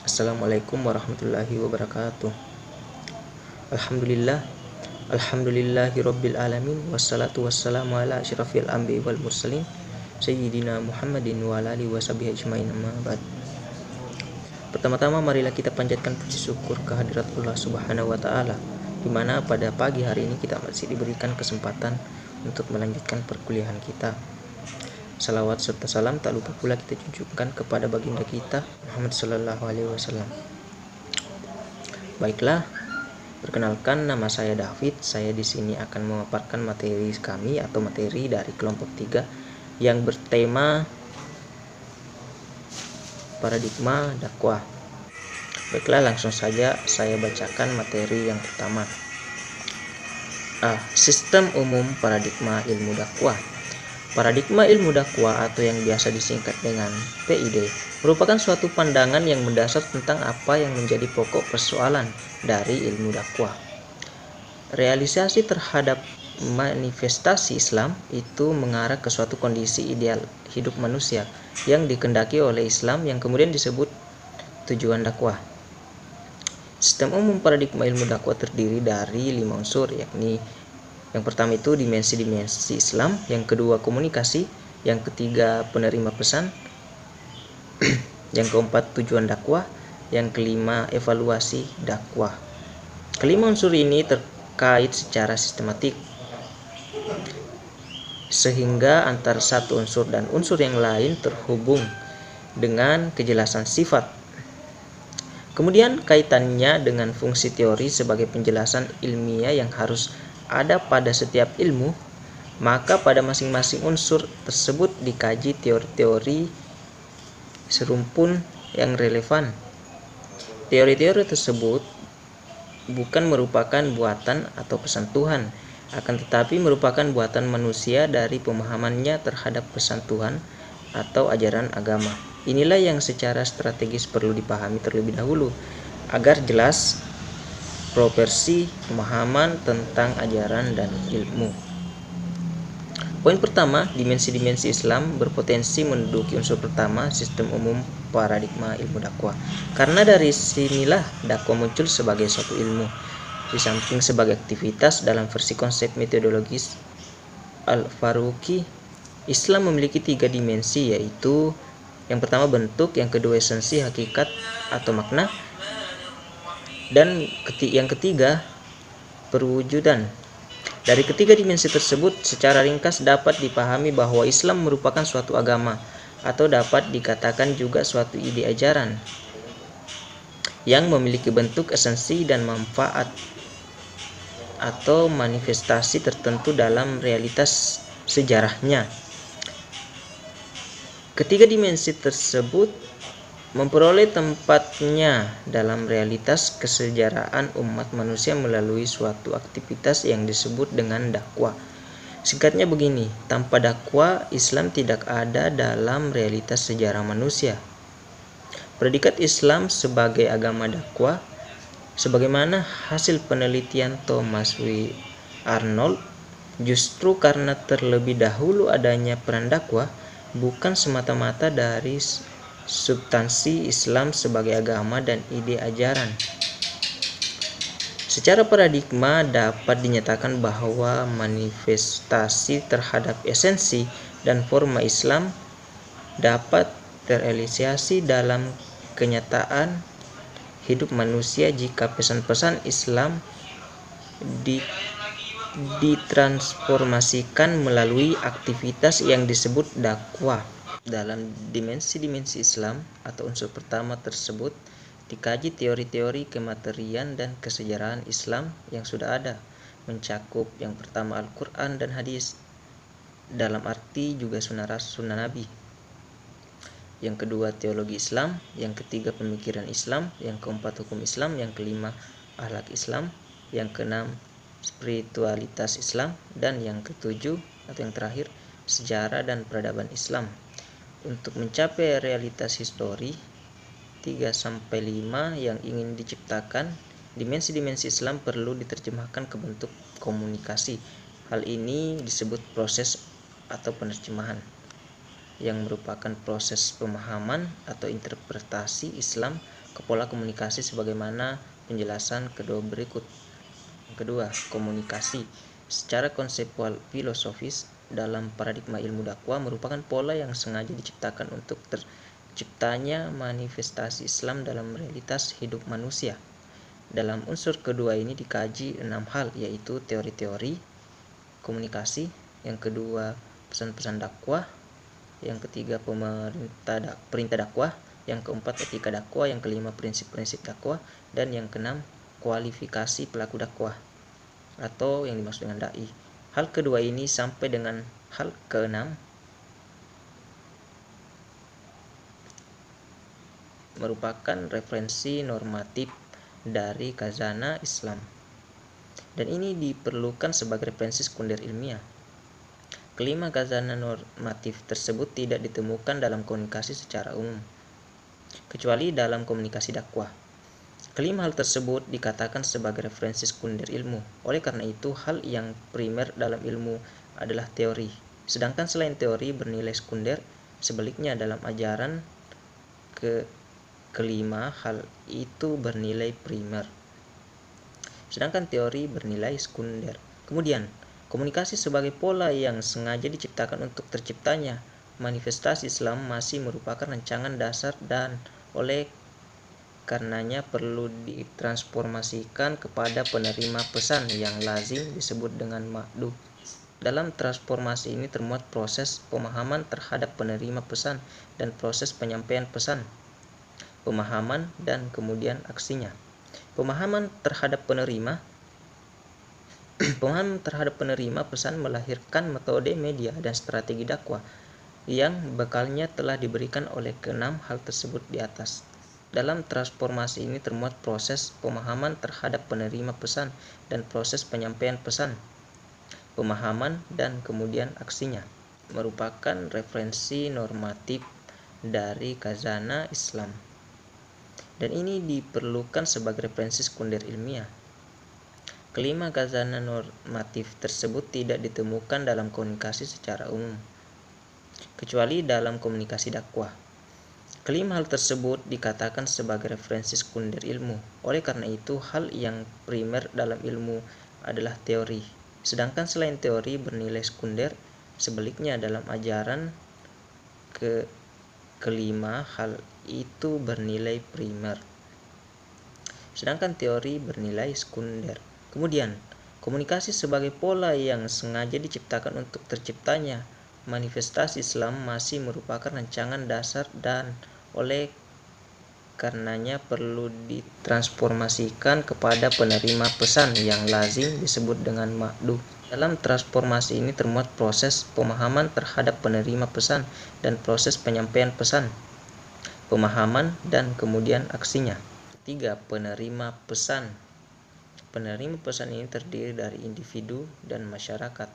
Assalamualaikum warahmatullahi wabarakatuh. Alhamdulillah, alhamdulillahi rabbil alamin, wassalatu wassalamu ala asyrafil anbiya'i wal mursalin sayyidina Muhammadin wa ala alihi washabihi ajmain, amma ba'd. Pertama-tama marilah kita panjatkan puji syukur kehadirat Allah Subhanahu wa taala, di mana pada pagi hari ini kita masih diberikan kesempatan untuk melanjutkan perkuliahan kita. Salawat serta salam tak lupa pula kita junjungkan kepada baginda kita Muhammad sallallahu alaihi wasallam. Baiklah, perkenalkan, nama saya David. Saya di sini akan memaparkan materi kami atau materi dari kelompok 3 yang bertema paradigma dakwah. Baiklah, langsung saja saya bacakan materi yang pertama. Sistem umum paradigma ilmu dakwah. Paradigma ilmu dakwah atau yang biasa disingkat dengan PID merupakan suatu pandangan yang mendasar tentang apa yang menjadi pokok persoalan dari ilmu dakwah. Realisasi terhadap manifestasi Islam itu mengarah ke suatu kondisi ideal hidup manusia yang dikehendaki oleh Islam yang kemudian disebut tujuan dakwah. Sistem umum paradigma ilmu dakwah terdiri dari 5 unsur, yakni yang pertama itu dimensi-dimensi Islam, yang kedua komunikasi, yang ketiga penerima pesan, yang keempat tujuan dakwah, yang kelima evaluasi dakwah. Kelima unsur ini terkait secara sistematik, sehingga antara satu unsur dan unsur yang lain terhubung dengan kejelasan sifat. Kemudian kaitannya dengan fungsi teori sebagai penjelasan ilmiah yang harus ada pada setiap ilmu, maka pada masing-masing unsur tersebut dikaji teori-teori serumpun yang relevan. Teori-teori tersebut bukan merupakan buatan atau pesan Tuhan, akan tetapi merupakan buatan manusia dari pemahamannya terhadap pesan Tuhan atau ajaran agama. Inilah yang secara strategis perlu dipahami terlebih dahulu agar jelas proporsi pemahaman tentang ajaran dan ilmu. Poin pertama, dimensi-dimensi Islam berpotensi menduduki unsur pertama sistem umum paradigma ilmu dakwah. Karena dari sinilah dakwah muncul sebagai suatu ilmu, di samping sebagai aktivitas. Dalam versi konsep metodologis Al-Faruqi, Islam memiliki 3 dimensi, yaitu yang pertama bentuk, yang kedua esensi, hakikat atau makna, dan yang ketiga perwujudan. Dari ketiga dimensi tersebut, secara ringkas dapat dipahami bahwa Islam merupakan suatu agama, atau dapat dikatakan juga suatu ide ajaran yang memiliki bentuk, esensi, dan manfaat atau manifestasi tertentu dalam realitas sejarahnya. Ketiga dimensi tersebut memperoleh tempatnya dalam realitas kesejarahan umat manusia melalui suatu aktivitas yang disebut dengan dakwah. Singkatnya begini, tanpa dakwah, Islam tidak ada dalam realitas sejarah manusia. Predikat Islam sebagai agama dakwah, sebagaimana hasil penelitian Thomas W. Arnold, justru karena terlebih dahulu adanya peran dakwah, bukan semata-mata dari substansi Islam sebagai agama dan ide ajaran. Secara paradigma dapat dinyatakan bahwa manifestasi terhadap esensi dan forma Islam dapat terrealisasi dalam kenyataan hidup manusia jika pesan-pesan Islam ditransformasikan melalui aktivitas yang disebut dakwah. Dalam dimensi-dimensi Islam atau unsur pertama tersebut dikaji teori-teori kematerian dan kesejarahan Islam yang sudah ada, mencakup yang pertama Al-Quran dan hadis, dalam arti juga sunnah Nabi. Yang kedua teologi Islam, yang ketiga pemikiran Islam, yang keempat hukum Islam, yang kelima akhlak Islam, yang keenam spiritualitas Islam, dan yang ketujuh atau yang terakhir sejarah dan peradaban Islam. Untuk mencapai realitas histori 3-5 yang ingin diciptakan, dimensi-dimensi Islam perlu diterjemahkan ke bentuk komunikasi. Hal ini disebut proses atau penerjemahan, yang merupakan proses pemahaman atau interpretasi Islam pola komunikasi sebagaimana penjelasan kedua berikut. Yang kedua, komunikasi. Secara konseptual filosofis, dalam paradigma ilmu dakwah merupakan pola yang sengaja diciptakan untuk terciptanya manifestasi Islam dalam realitas hidup manusia. Dalam unsur kedua ini dikaji 6 hal, yaitu teori-teori komunikasi, yang kedua pesan-pesan dakwah, yang ketiga perintah dakwah, yang keempat etika dakwah, yang kelima prinsip-prinsip dakwah, dan yang keenam kualifikasi pelaku dakwah atau yang dimaksud dengan dai. Hal kedua ini sampai dengan hal keenam merupakan referensi normatif dari khazanah Islam, dan ini diperlukan sebagai referensi sekunder ilmiah. Kelima khazanah normatif tersebut tidak ditemukan dalam komunikasi secara umum, kecuali dalam komunikasi dakwah. Kelima hal tersebut dikatakan sebagai referensi sekunder ilmu. Oleh karena itu, hal yang primer dalam ilmu adalah teori, sedangkan selain teori bernilai sekunder. Sebaliknya, dalam ajaran kelima hal itu bernilai primer, sedangkan teori bernilai sekunder. Kemudian, komunikasi sebagai pola yang sengaja diciptakan untuk terciptanya manifestasi Islam masih merupakan rancangan dasar dan oleh karenanya perlu ditransformasikan kepada penerima pesan yang lazim disebut dengan ma'du. Dalam transformasi ini termuat proses pemahaman terhadap penerima pesan dan proses penyampaian pesan, pemahaman dan kemudian aksinya. Pemahaman terhadap penerima pesan melahirkan metode, media, dan strategi dakwah yang bekalnya telah diberikan oleh keenam hal tersebut di atas. Dalam transformasi ini termuat proses pemahaman terhadap penerima pesan dan proses penyampaian pesan, pemahaman dan kemudian aksinya, merupakan referensi normatif dari khazanah Islam, dan ini diperlukan sebagai referensi sekunder ilmiah. Kelima khazanah normatif tersebut tidak ditemukan dalam komunikasi secara umum, kecuali dalam komunikasi dakwah. Kelima hal tersebut dikatakan sebagai referensi sekunder ilmu. Oleh karena itu, hal yang primer dalam ilmu adalah teori, sedangkan selain teori bernilai sekunder. Sebaliknya, dalam ajaran kelima hal itu bernilai primer, sedangkan teori bernilai sekunder. Kemudian, komunikasi sebagai pola yang sengaja diciptakan untuk terciptanya manifestasi Islam masih merupakan rancangan dasar dan oleh karenanya perlu ditransformasikan kepada penerima pesan yang lazim disebut dengan ma'du. Dalam transformasi ini termuat proses pemahaman terhadap penerima pesan dan proses penyampaian pesan, pemahaman dan kemudian aksinya. Ketiga, penerima pesan. Penerima pesan ini terdiri dari individu dan masyarakat.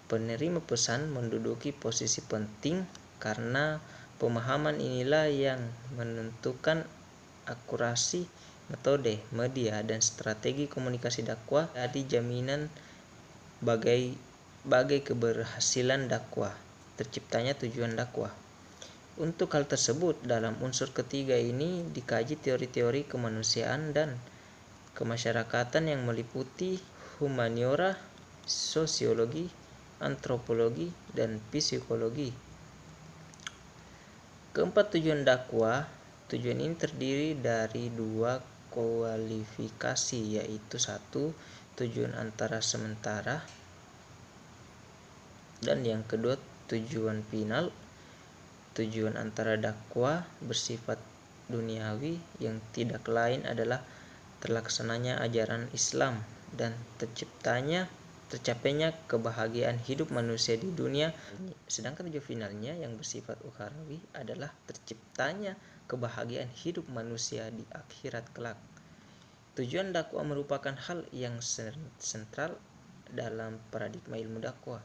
Penerima pesan menduduki posisi penting karena pemahaman inilah yang menentukan akurasi metode, media, dan strategi komunikasi dakwah jadi jaminan bagai keberhasilan dakwah, terciptanya tujuan dakwah. Untuk hal tersebut, dalam unsur ketiga ini dikaji teori-teori kemanusiaan dan kemasyarakatan yang meliputi humaniora, sosiologi, antropologi, dan psikologi. Keempat, tujuan dakwah. Tujuan ini terdiri dari dua kualifikasi, yaitu satu, tujuan antara sementara, dan yang kedua, tujuan final. Tujuan antara dakwah bersifat duniawi yang tidak lain adalah terlaksananya ajaran Islam dan tercapainya kebahagiaan hidup manusia di dunia, sedangkan tujuan finalnya yang bersifat ukhrawi adalah terciptanya kebahagiaan hidup manusia di akhirat kelak. Tujuan dakwah merupakan hal yang sentral dalam paradigma ilmu dakwah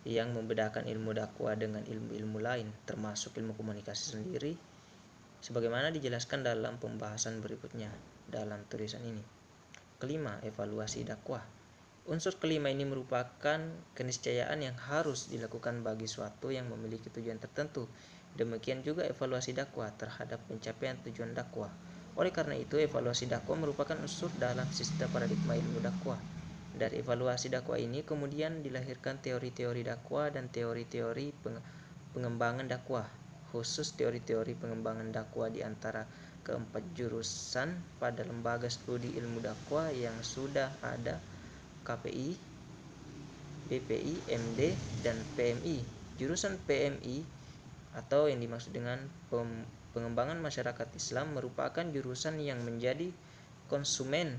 yang membedakan ilmu dakwah dengan ilmu-ilmu lain, termasuk ilmu komunikasi sendiri, sebagaimana dijelaskan dalam pembahasan berikutnya dalam tulisan ini. Kelima, evaluasi dakwah. Unsur kelima ini merupakan keniscayaan yang harus dilakukan bagi suatu yang memiliki tujuan tertentu Demikian juga evaluasi dakwah terhadap pencapaian tujuan dakwah. Oleh karena itu, evaluasi dakwah merupakan unsur dalam sistem paradigma ilmu dakwah. Dari evaluasi dakwah ini kemudian dilahirkan teori-teori dakwah dan teori-teori pengembangan dakwah, khusus teori-teori pengembangan dakwah di antara keempat jurusan pada lembaga studi ilmu dakwah yang sudah ada, KPI, BPI, MD, dan PMI. Jurusan PMI atau yang dimaksud dengan pengembangan masyarakat Islam merupakan jurusan yang menjadi konsumen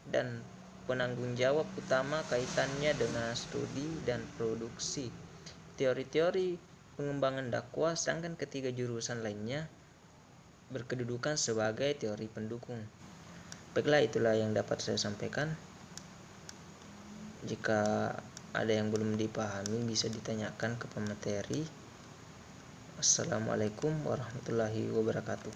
dan penanggung jawab utama kaitannya dengan studi dan produksi teori-teori pengembangan dakwah, sedangkan ketiga jurusan lainnya berkedudukan sebagai teori pendukung. Baiklah, itulah yang dapat saya sampaikan. Jika ada yang belum dipahami bisa ditanyakan ke pemateri. Assalamualaikum warahmatullahi wabarakatuh.